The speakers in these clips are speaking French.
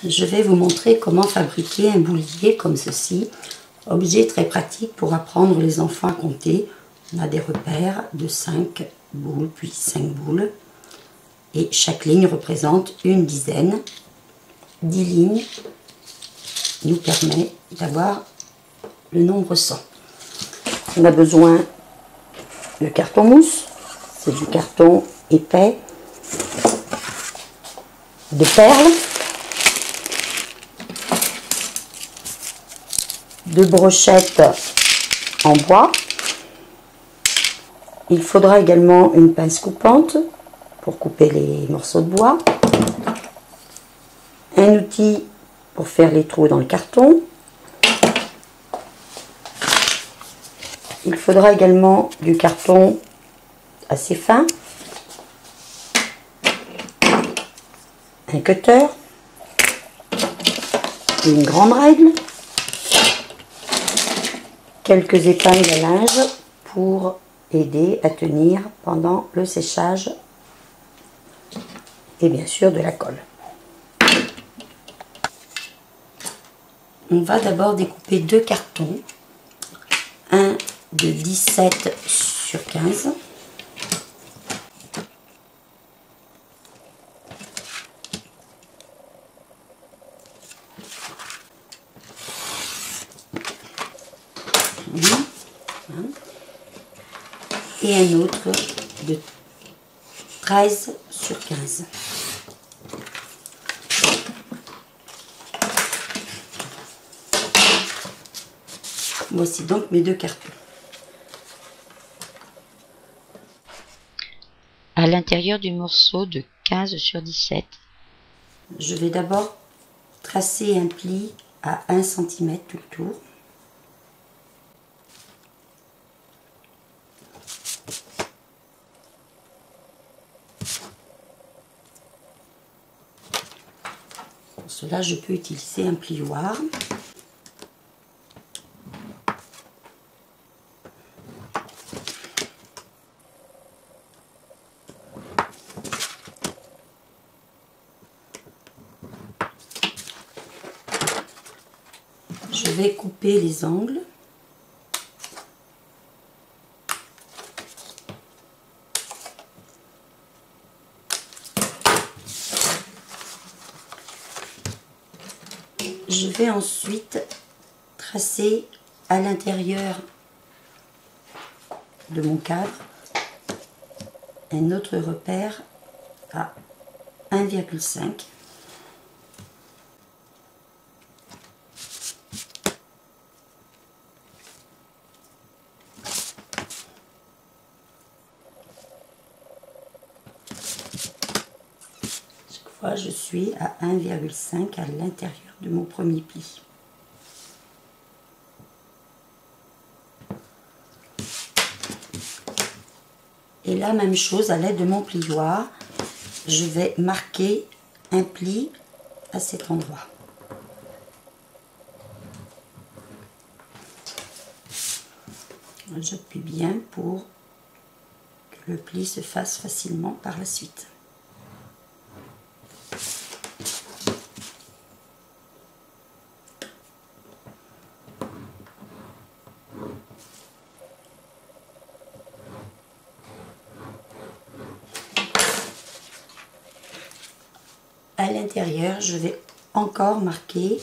je vais vous montrer comment fabriquer un boulier comme ceci. Objet très pratique pour apprendre les enfants à compter. On a des repères de 5 boules, puis 5 boules. Et chaque ligne représente une dizaine. 10 lignes nous permet d'avoir le nombre 100. On a besoin de carton mousse. C'est du carton épais. De perles. De brochettes en bois. Il faudra également une pince coupante pour couper les morceaux de bois. Un outil pour faire les trous dans le carton. Il faudra également du carton assez fin. Un cutter. Une grande règle. Quelques épingles à linge pour aider à tenir pendant le séchage et bien sûr de la colle. On va d'abord découper deux cartons, un de 17 sur 15 et un autre de 13 sur 15. Voici donc mes deux cartons. À l'intérieur du morceau de 15 sur 17, je vais d'abord tracer un pli à 1 cm tout le tour. Pour cela, je peux utiliser un plioir. Je vais couper les angles. Je vais ensuite tracer à l'intérieur de mon cadre un autre repère à 1,5. Chaque fois, je suis à 1,5 à l'intérieur de mon premier pli. Et la même chose à l'aide de mon plioir, je vais marquer un pli à cet endroit. J'appuie bien pour que le pli se fasse facilement par la suite. À l'intérieur, je vais encore marquer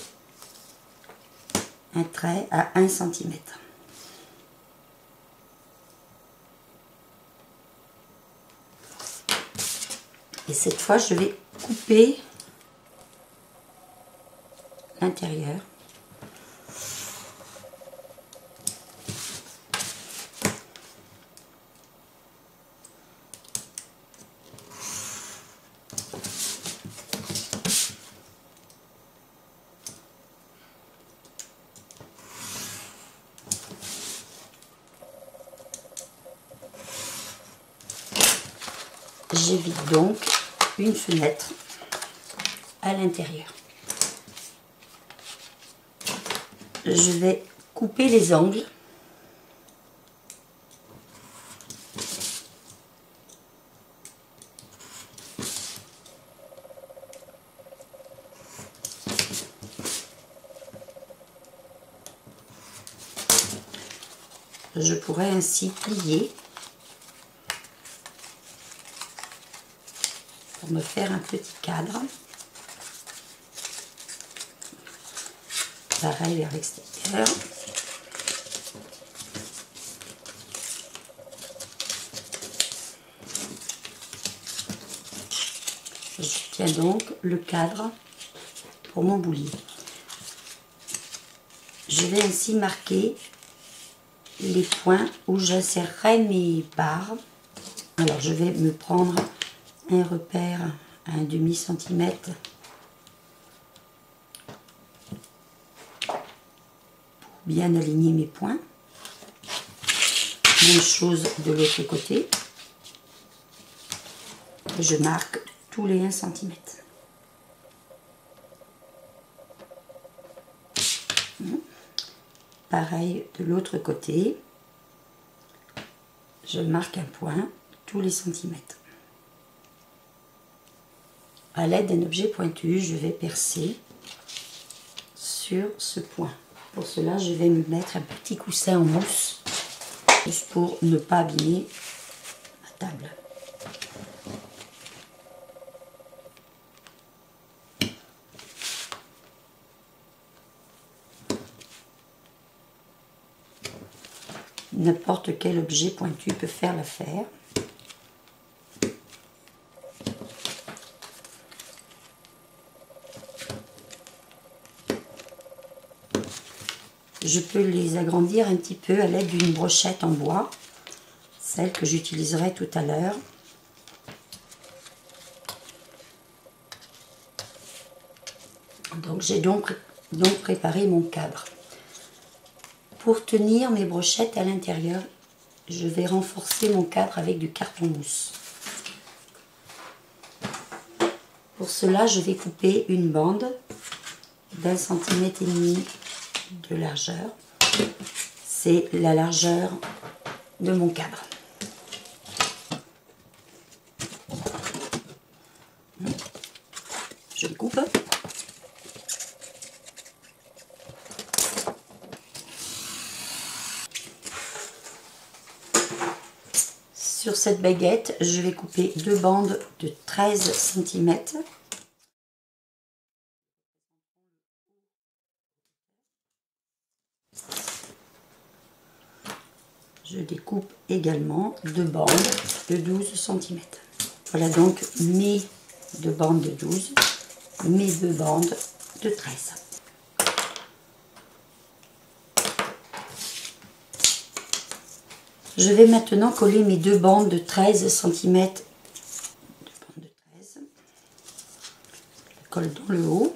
un trait à 1 cm. Et cette fois, je vais couper l'intérieur. J'évite donc une fenêtre à l'intérieur. Je vais couper les angles. Je pourrais ainsi plier pour me faire un petit cadre. Pareil vers l'extérieur. Je tiens donc le cadre pour mon boulier. Je vais ainsi marquer les points où j'insérerai mes barres. Alors je vais me prendre un repère à un demi-centimètre pour bien aligner mes points. Même chose de l'autre côté. Je marque tous les 1 cm. Pareil de l'autre côté. Je marque un point tous les centimètres. À l'aide d'un objet pointu, je vais percer sur ce point. Pour cela, je vais me mettre un petit coussin en mousse, juste pour ne pas abîmer ma table. N'importe quel objet pointu peut faire l'affaire. Je peux les agrandir un petit peu à l'aide d'une brochette en bois, celle que j'utiliserai tout à l'heure. Donc j'ai donc préparé mon cadre. Pour tenir mes brochettes à l'intérieur, je vais renforcer mon cadre avec du carton mousse. Pour cela, je vais couper une bande d'1,5 cm de largeur. C'est la largeur de mon cadre. Je le coupe. Sur cette baguette, je vais couper 2 bandes de 13 cm. Je découpe également 2 bandes de 12 cm. Voilà donc mes 2 bandes de 12, mes 2 bandes de 13. Je vais maintenant coller mes 2 bandes de 13 cm. Je colle dans le haut,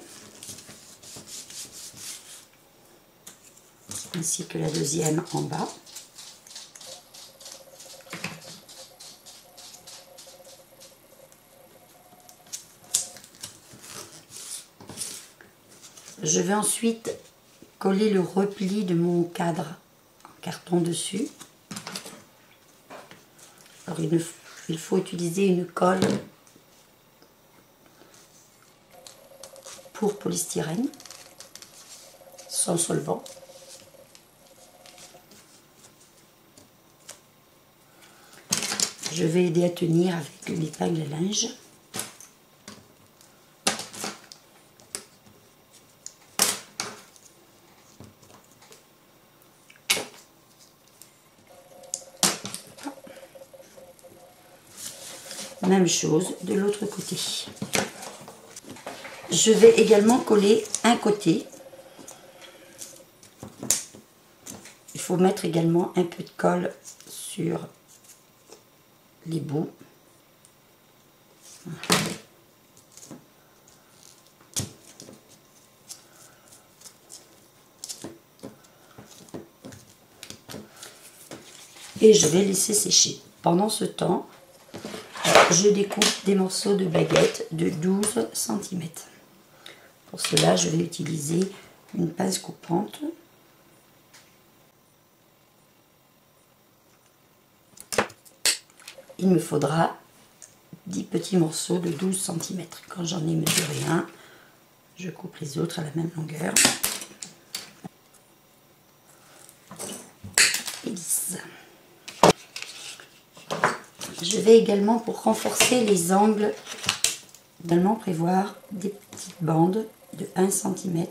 ainsi que la deuxième en bas. Je vais ensuite coller le repli de mon cadre en carton dessus. Alors il faut utiliser une colle pour polystyrène, sans solvant. Je vais aider à tenir avec une épingle à linge. Même chose de l'autre côté. Je vais également coller un côté. Il faut mettre également un peu de colle sur les bouts. Et je vais laisser sécher. Pendant ce temps, je découpe des morceaux de baguette de 12 cm. Pour cela, je vais utiliser une pince coupante. Il me faudra 10 petits morceaux de 12 cm. Quand j'en ai mesuré un, je coupe les autres à la même longueur. Et lisse. Je vais également, pour renforcer les angles, également prévoir des petites bandes de 1 cm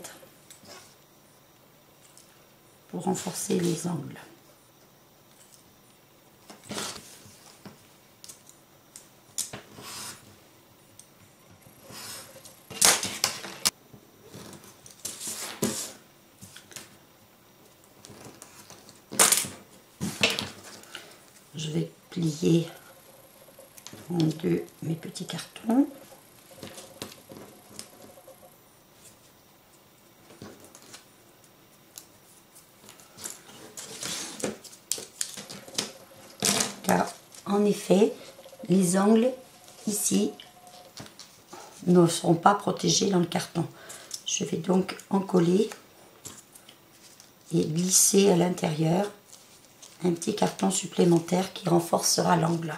pour renforcer les angles. Je vais plier en deux mes petits cartons. Car en effet, les angles ici ne seront pas protégés dans le carton. Je vais donc en coller et glisser à l'intérieur un petit carton supplémentaire qui renforcera l'angle.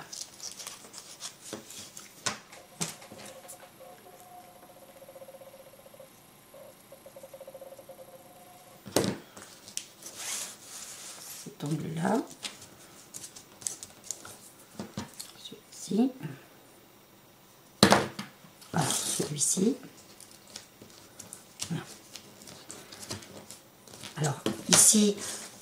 Cet angle-là, celui-ci, alors celui-ci. Voilà. Alors ici,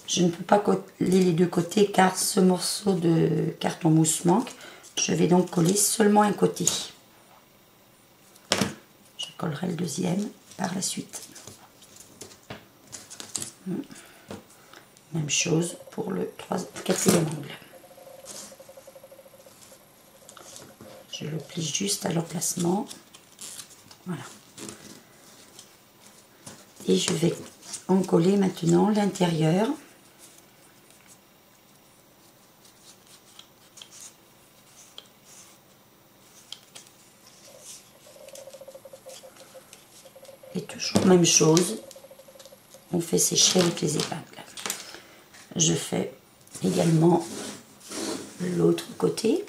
je ne peux pas coller les deux côtés car ce morceau de carton mousse manque. Je vais donc coller seulement un côté. Je collerai le deuxième par la suite. Même chose pour le quatrième angle. Je le plie juste à l'emplacement. Voilà. Et je vais en coller maintenant l'intérieur. Et toujours même chose, on fait sécher avec les épingles. Je fais également l'autre côté.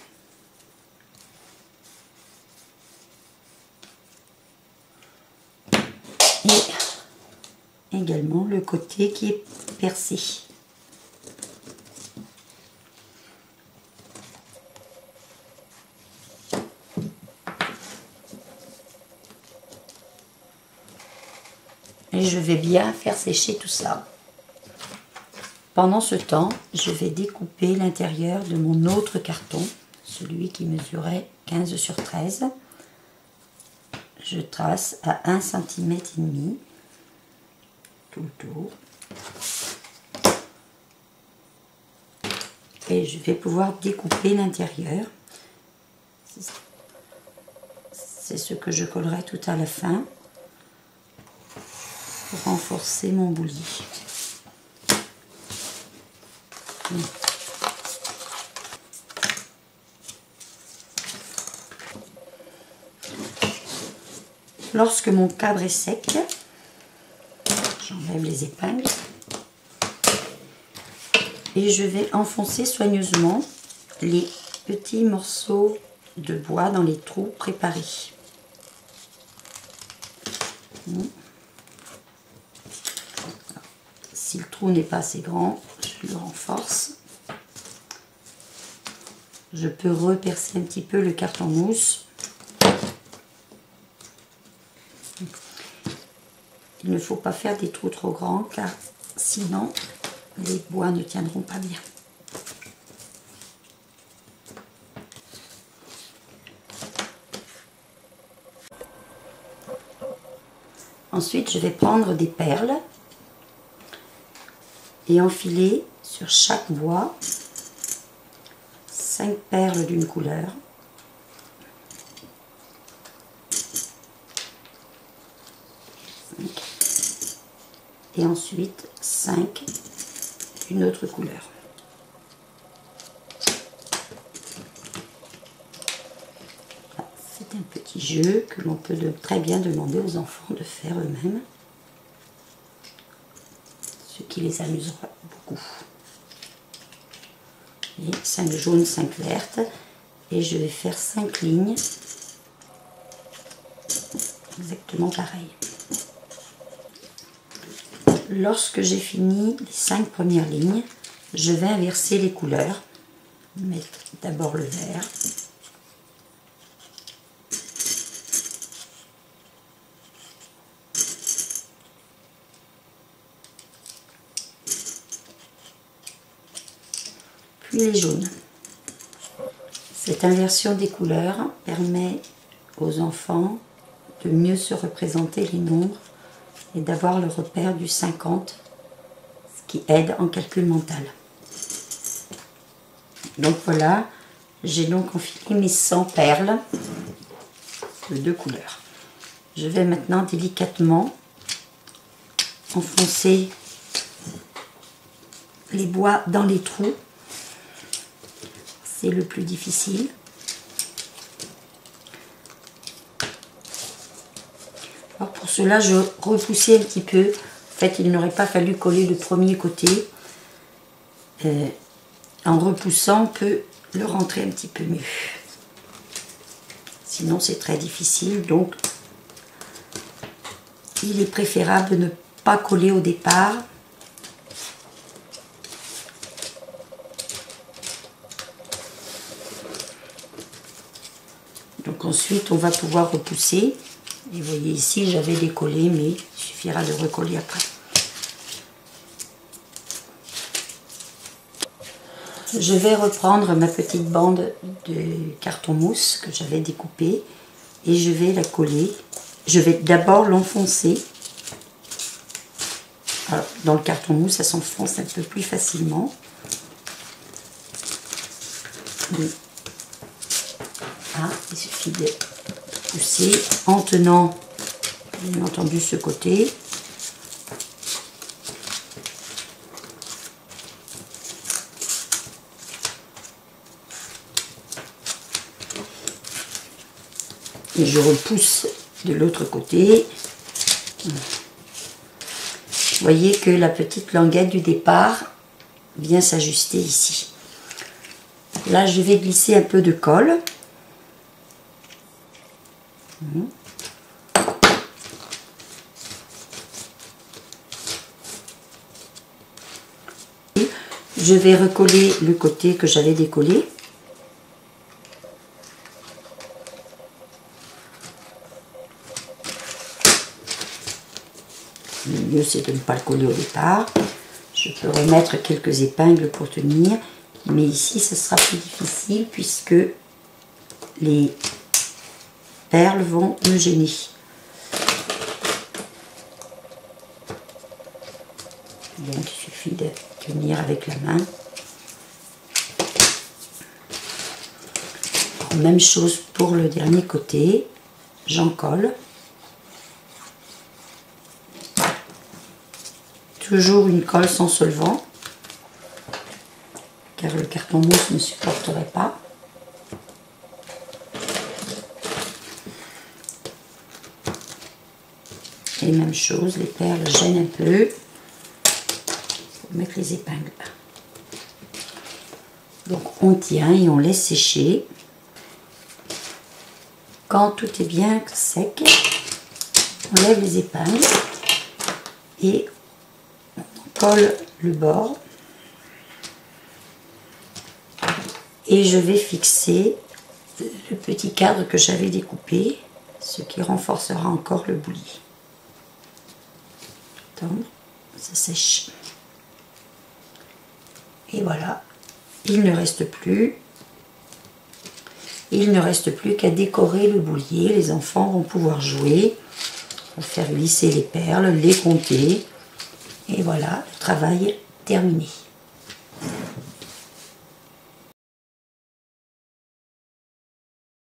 Et également le côté qui est percé. Et je vais bien faire sécher tout ça. Pendant ce temps, je vais découper l'intérieur de mon autre carton, celui qui mesurait 15 sur 13. Je trace à 1,5 cm tout le tour. Et je vais pouvoir découper l'intérieur. C'est ce que je collerai tout à la fin pour renforcer mon boulier. Lorsque mon cadre est sec, j'enlève les épingles et je vais enfoncer soigneusement les petits morceaux de bois dans les trous préparés. Si le trou n'est pas assez grand, je le renforce. Je peux repercer un petit peu le carton mousse. Il ne faut pas faire des trous trop grands car sinon les bois ne tiendront pas bien. Ensuite, je vais prendre des perles et enfiler sur chaque bois 5 perles d'une couleur. Et ensuite 5 d'une autre couleur. C'est un petit jeu que l'on peut très bien demander aux enfants de faire eux-mêmes, ce qui les amusera beaucoup. Et 5 jaunes, 5 vertes, et je vais faire 5 lignes exactement pareil. Lorsque j'ai fini les 5 premières lignes, je vais inverser les couleurs Mettre d'abord le vert. Puis les jaunes. Cette inversion des couleurs permet aux enfants de mieux se représenter les nombres et d'avoir le repère du 50, ce qui aide en calcul mental. Donc voilà, j'ai donc enfilé mes 100 perles de 2 couleurs. Je vais maintenant délicatement enfoncer les bois dans les trous. C'est le plus difficile. Alors pour cela, je repoussais un petit peu. En fait, il n'aurait pas fallu coller le premier côté. En repoussant, on peut le rentrer un petit peu mieux. Sinon, c'est très difficile. Donc, il est préférable de ne pas coller au départ. Donc ensuite, on va pouvoir repousser. Et vous voyez ici, j'avais décollé, mais il suffira de recoller après. Je vais reprendre ma petite bande de carton mousse que j'avais découpée et je vais la coller. Je vais d'abord l'enfoncer. Dans le carton mousse, ça s'enfonce un peu plus facilement. Ah, il suffit de pousser en tenant, bien entendu, ce côté. Et je repousse de l'autre côté. Vous voyez que la petite languette du départ vient s'ajuster ici. Là, je vais glisser un peu de colle. Je vais recoller le côté que j'avais décollé. Le mieux, c'est de ne pas le coller au départ. Je peux remettre quelques épingles pour tenir, mais ici, ce sera plus difficile puisque les perles vont me gêner. Donc, il suffit de tenir avec la main. Même chose pour le dernier côté. J'en colle. Toujours une colle sans solvant, car le carton mousse ne supporterait pas. Et même chose, les perles gênent un peu. Faut mettre les épingles. Donc on tient et on laisse sécher. Quand tout est bien sec, on lève les épingles et colle le bord et je vais fixer le petit cadre que j'avais découpé, ce qui renforcera encore le boulier. Donc, ça sèche. Et voilà, il ne reste plus qu'à décorer le boulier. Les enfants vont pouvoir jouer, faire glisser les perles, les compter. Et voilà, le travail terminé.